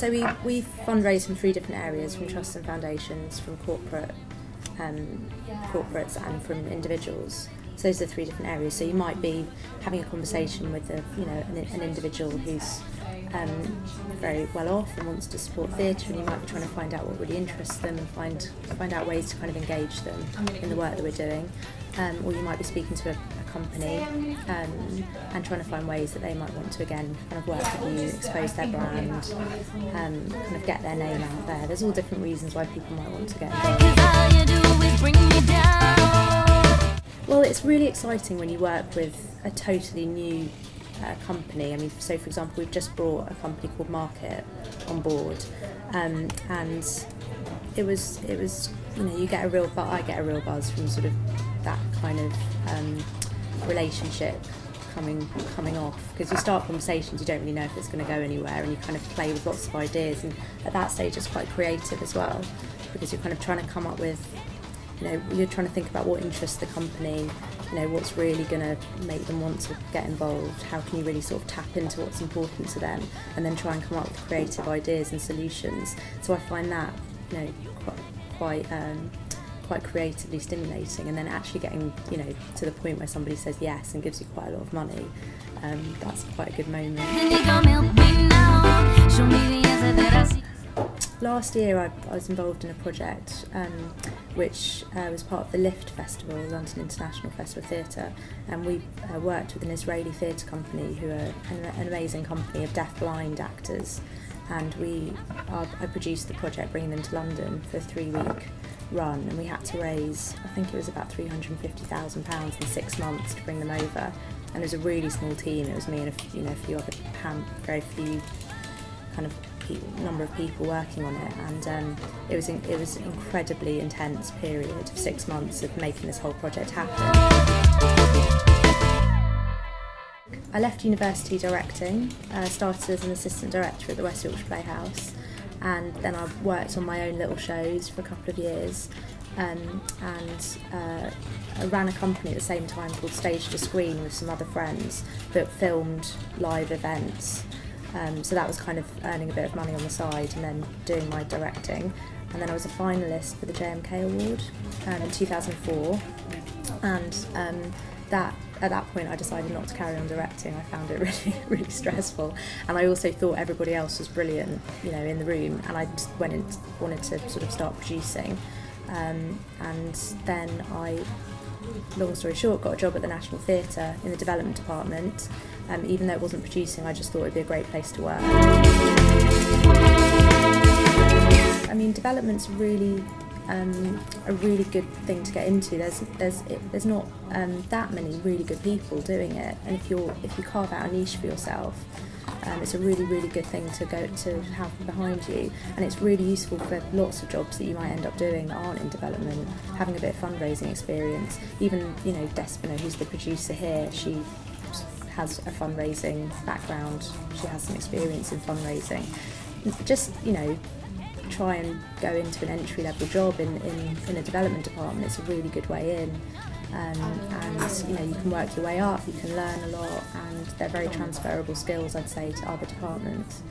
So we fundraise from 3 different areas: from trusts and foundations, from corporates, and from individuals. So those are the 3 different areas. So you might be having a conversation with an individual who's very well off and wants to support theatre, and you might be trying to find out what really interests them and find out ways to kind of engage them in the work that we're doing. Or you might be speaking to a company and trying to find ways that they might want to again kind of work with you, expose their brand, kind of get their name out there. There's all different reasons why people might want to get involved. Well, it's really exciting when you work with a totally new company. I mean, so for example, we've just brought a company called Market on board, and it was I get a real buzz from sort of that kind of relationship coming off, because you start conversations, you don't really know if it's going to go anywhere, and you kind of play with lots of ideas, and at that stage it's quite creative as well, because you're kind of trying to come up with, you're trying to think about what interests the company, what's really going to make them want to get involved, how can you really sort of tap into what's important to them, and then try and come up with creative ideas and solutions. So I find that quite creatively stimulating, and then actually getting to the point where somebody says yes and gives you quite a lot of money, that's quite a good moment. Last year I was involved in a project which was part of the LIFT Festival, London International Festival of Theatre, and we worked with an Israeli theatre company who are an amazing company of deaf-blind actors, and I produced the project bringing them to London for a 3-week run, and we had to raise, I think it was about £350,000 in 6 months to bring them over, and it was a really small team. It was me and a few other very few kind of number of people working on it, and it was an incredibly intense period of 6 months of making this whole project happen. I left university directing, started as an assistant director at the West Yorkshire Playhouse, and then I worked on my own little shows for a couple of years, and I ran a company at the same time called Stage to Screen with some other friends that filmed live events. So that was kind of earning a bit of money on the side and then doing my directing. And then I was a finalist for the JMK Award in 2004, and at that point I decided not to carry on directing. I found it really, really stressful, and I also thought everybody else was brilliant, in the room, and I just wanted to sort of start producing. And then long story short, got a job at the National Theatre in the development department. Even though it wasn't producing, I just thought it'd be a great place to work. I mean, development's really a really good thing to get into. There's not that many really good people doing it, and if you carve out a niche for yourself, it's a really, really good thing to have behind you, and it's really useful for lots of jobs that you might end up doing that aren't in development. Having a bit of fundraising experience, even Despina, who's the producer here, she has a fundraising background. She has some experience in fundraising. Just try and go into an entry-level job in a development department. It's a really good way in, and you can work your way up, you can learn a lot, and they're very transferable skills, I'd say, to other departments.